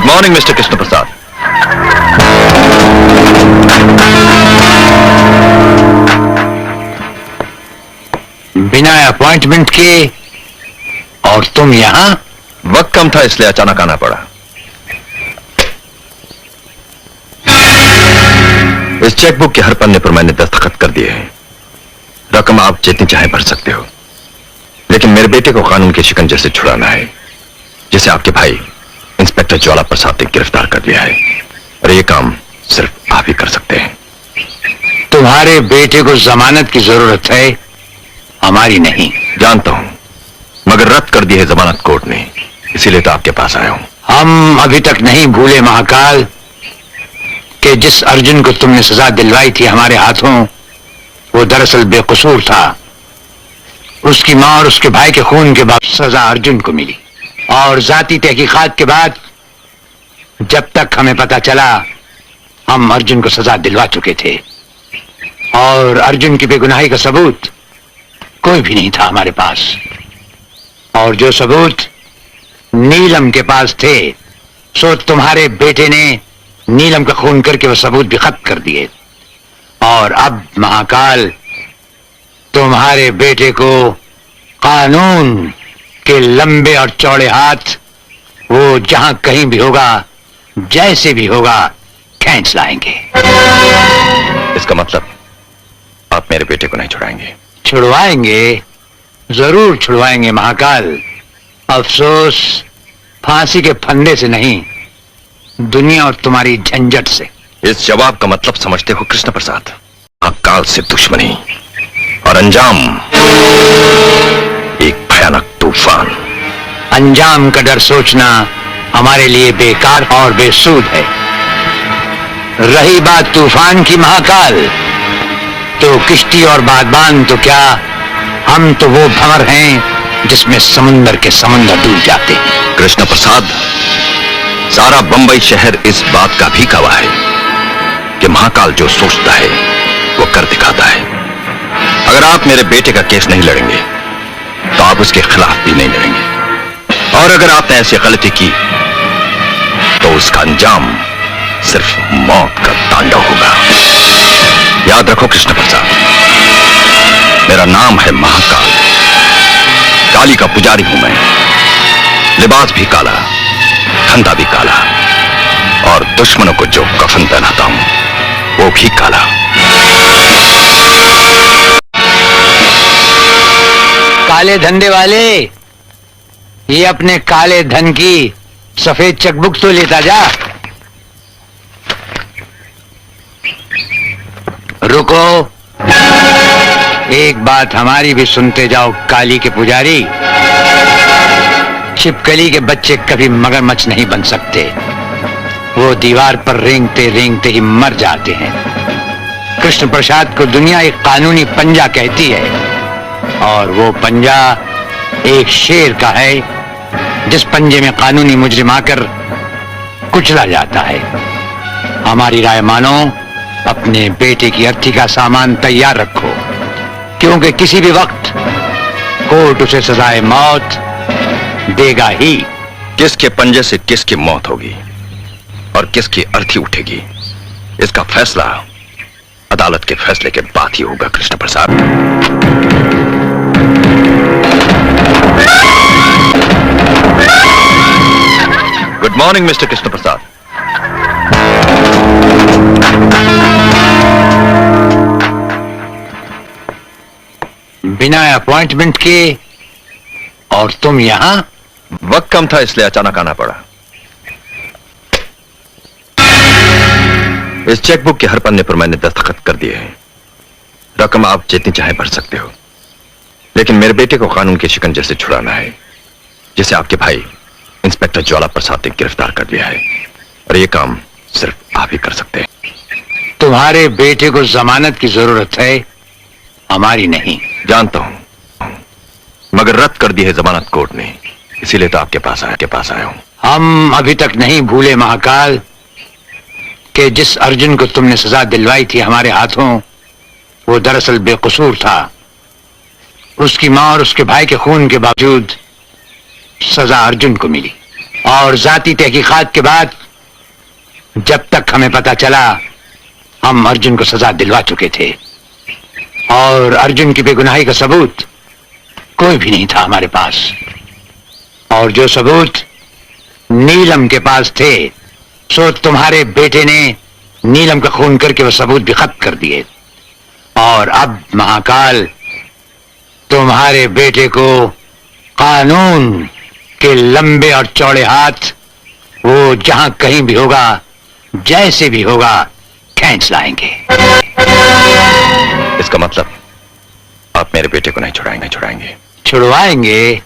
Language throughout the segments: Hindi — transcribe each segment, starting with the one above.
Morning mister Krishna Prasad. बिना अपॉइंटमेंट के और तुम यहां? वक्त कम था इसलिए अचानक आना पड़ा। इस चेकबुक के हर पन्ने पर मैंने दस्तखत कर दिए हैं। रकम आप जितनी चाहे भर सकते हो, लेकिन मेरे बेटे को कानून के शिकंजे से छुड़ाना है, जिसे आपके भाई इंस्पेक्टर ज्वाला प्रसाद ने गिरफ्तार कर लिया है। और ये काम सिर्फ आप ही कर सकते हैं। तुम्हारे बेटे को जमानत की जरूरत है, हमारी नहीं। जानता हूं, मगर रद्द कर दी है जमानत कोर्ट ने, इसीलिए तो आपके पास आया हूं। हम अभी तक नहीं भूले महाकाल कि जिस अर्जुन को तुमने सजा दिलवाई थी हमारे हाथों, वो दरअसल बेकसूर था। उसकी मां और उसके भाई के खून के बाद सजा अर्जुन को मिली, और जाती तहकीकात के बाद जब तक हमें पता चला, हम अर्जुन को सजा दिलवा चुके थे, और अर्जुन की बेगुनाही का सबूत कोई भी नहीं था हमारे पास। और जो सबूत नीलम के पास थे, सो तुम्हारे बेटे ने नीलम का खून करके वो सबूत भी खत्म कर दिए। और अब महाकाल, तुम्हारे बेटे को कानून के लंबे और चौड़े हाथ वो जहां कहीं भी होगा, जैसे भी होगा, खींच लाएंगे। इसका मतलब आप मेरे बेटे को नहीं छुड़ाएंगे? छुड़वाएंगे, जरूर छुड़वाएंगे महाकाल। अफसोस फांसी के फंदे से नहीं, दुनिया और तुम्हारी झंझट से। इस जवाब का मतलब समझते हो कृष्ण प्रसाद? अकाल से दुश्मनी और अंजाम एक भयानक तूफान। अंजाम का डर सोचना हमारे लिए बेकार और बेसूद है। रही बात तूफान की महाकाल, तो किश्ती और बादबान तो क्या, हम तो वो भंवर हैं जिसमें समुंदर के समंदर डूब जाते हैं। कृष्ण प्रसाद, सारा बंबई शहर इस बात का भी गवाह है कि महाकाल जो सोचता है वो कर दिखाता है। अगर आप मेरे बेटे का केस नहीं लड़ेंगे तो आप उसके खिलाफ भी नहीं लड़ेंगे, और अगर आपने ऐसी गलती की तो उसका अंजाम सिर्फ मौत का तांडव होगा। याद रखो कृष्ण प्रसाद, मेरा नाम है महाकाल, काली का पुजारी हूं मैं। लिबास भी काला, धंधा भी काला, और दुश्मनों को जो कफन पहनाता हूं वो भी काला। काले धंधे वाले, ये अपने काले धन की सफेद चेकबुक तो लेता जा। रुको, एक बात हमारी भी सुनते जाओ काली के पुजारी। छिपकली के बच्चे कभी मगरमच्छ नहीं बन सकते, वो दीवार पर रेंगते रेंगते ही मर जाते हैं। कृष्ण प्रसाद को दुनिया एक कानूनी पंजा कहती है, और वो पंजा एक शेर का है जिस पंजे में कानूनी मुजरिम आकर कुचला जाता है। हमारी राय मानो, अपने बेटे की अर्थी का सामान तैयार रखो, क्योंकि किसी भी वक्त कोर्ट उसे सजाए मौत देगा ही। किसके पंजे से किसकी मौत होगी और किसकी अर्थी उठेगी, इसका फैसला अदालत के फैसले के बाद ही होगा Krishna Prasad. Good morning mister Krishna Prasad. बिना अपॉइंटमेंट के और तुम यहां? वक्त कम था इसलिए अचानक आना पड़ा। इस चेकबुक के हर पन्ने पर मैंने दस्तखत कर दिए हैं। रकम आप जितनी चाहे भर सकते हो, लेकिन मेरे बेटे को कानून के शिकंजे से छुड़ाना है, जिसे आपके भाई इंस्पेक्टर ज्वाला प्रसाद ने गिरफ्तार कर लिया है। और यह काम सिर्फ आप ही कर सकते हैं। तुम्हारे बेटे को जमानत की जरूरत है, हमारी नहीं। जानता हूं, मगर रद्द कर दी है जमानत कोर्ट ने, इसीलिए तो आपके पास आया हूं। हम अभी तक नहीं भूले महाकाल कि जिस अर्जुन को तुमने सजा दिलवाई थी हमारे हाथों, वो दरअसल बेकसूर था। उसकी मां और उसके भाई के खून के बावजूद सजा अर्जुन को मिली, और जाती तहकीकात के बाद जब तक हमें पता चला, हम अर्जुन को सजा दिलवा चुके थे और अर्जुन की बेगुनाही का सबूत कोई भी नहीं था हमारे पास। और जो सबूत नीलम के पास थे, सो तुम्हारे बेटे ने नीलम का खून करके वो सबूत भी खत्म कर दिए। और अब महाकाल, तुम्हारे बेटे को कानून के लंबे और चौड़े हाथ वो जहां कहीं भी होगा, जैसे भी होगा, खींच लाएंगे। इसका मतलब आप मेरे बेटे को नहीं छुड़ाएंगे। छुड़वाएंगे,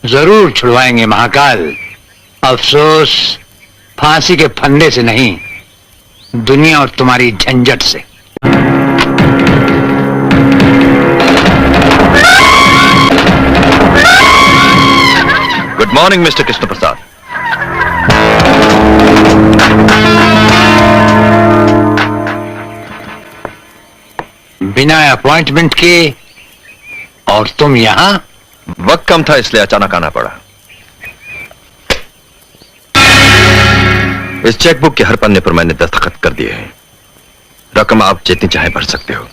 जरूर छुड़वाएंगे महाकाल। अफसोस फांसी के फंदे से नहीं, दुनिया और तुम्हारी झंझट से। Good morning mister Krishna Prasad. बिना अपॉइंटमेंट के और तुम यहां? वक्त कम था इसलिए अचानक आना पड़ा। इस चेकबुक के हर पन्ने पर मैंने दस्तखत कर दिए हैं। रकम आप जितनी चाहे भर सकते हो,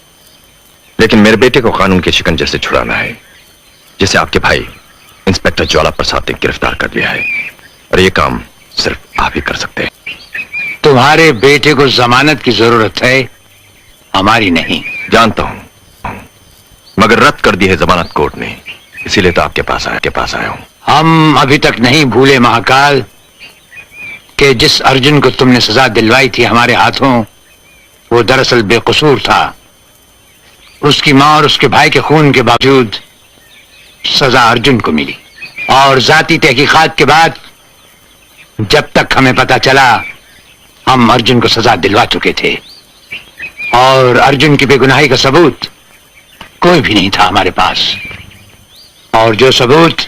लेकिन मेरे बेटे को कानून के शिकंजे से छुड़ाना है, जिसे आपके भाई इंस्पेक्टर ज्वाला प्रसाद ने गिरफ्तार कर लिया है। और यह काम सिर्फ आप ही कर सकते हैं। तुम्हारे बेटे को जमानत की जरूरत है, हमारी नहीं। जानता हूं, मगर रद्द कर दी है जमानत कोर्ट ने, इसीलिए तो आपके पास आया हूं। हम अभी तक नहीं भूले महाकाल कि जिस अर्जुन को तुमने सजा दिलवाई थी हमारे हाथों, वो दरअसल बेकसूर था। उसकी मां और उसके भाई के खून के बावजूद सजा अर्जुन को मिली। और जाती तहकीकात के बाद जब तक हमें पता चला, हम अर्जुन को सजा दिलवा चुके थे और अर्जुन की बेगुनाही का सबूत कोई भी नहीं था हमारे पास। और जो सबूत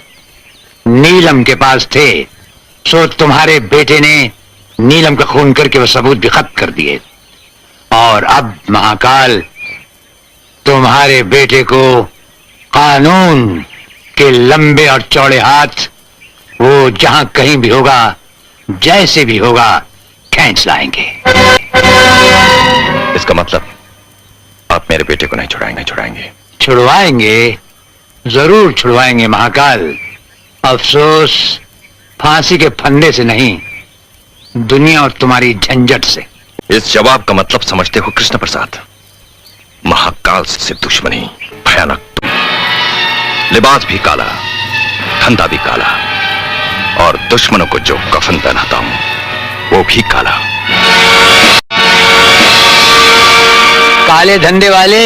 नीलम के पास थे, सो तुम्हारे बेटे ने नीलम का खून करके वो सबूत भी खत्म कर दिए। और अब महाकाल, तुम्हारे बेटे को कानून के लंबे और चौड़े हाथ वो जहां कहीं भी होगा, जैसे भी होगा, खींच लाएंगे। इसका मतलब आप मेरे बेटे को नहीं छुड़ाएंगे। छुड़वाएंगे, जरूर छुड़वाएंगे महाकाल। अफसोस फांसी के फंदे से नहीं, दुनिया और तुम्हारी झंझट से। इस जवाब का मतलब समझते हो कृष्ण प्रसाद? महाकाल से दुश्मनी भयानक, लिबास भी काला, धंधा भी काला, और दुश्मनों को जो कफन पहनाता हूं वो भी काला। काले धंधे वाले,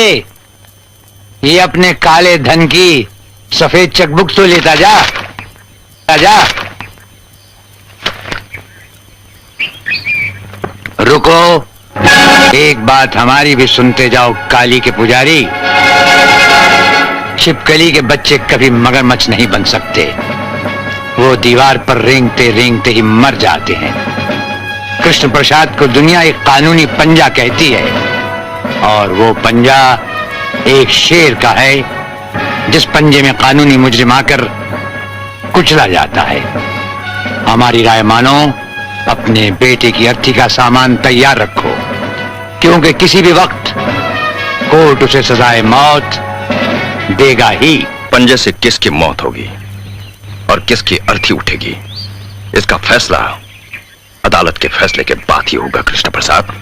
ये अपने काले धन की सफेद चेकबुक तो लेता जा। रुको, एक बात हमारी भी सुनते जाओ काली के पुजारी। छिपकली के बच्चे कभी मगरमच्छ नहीं बन सकते, वो दीवार पर रेंगते रेंगते ही मर जाते हैं। कृष्ण प्रसाद को दुनिया एक कानूनी पंजा कहती है, और वो पंजा एक शेर का है, जिस पंजे में कानूनी मुजरिम आकर कुचला जाता है। हमारी राय मानो, अपने बेटे की अर्थी का सामान तैयार रखो, क्योंकि किसी भी वक्त कोर्ट उसे सजाए मौत देगा ही। पंजे से किसकी मौत होगी और किसकी अर्थी उठेगी, इसका फैसला अदालत के फैसले के बाद ही होगा कृष्ण प्रसाद।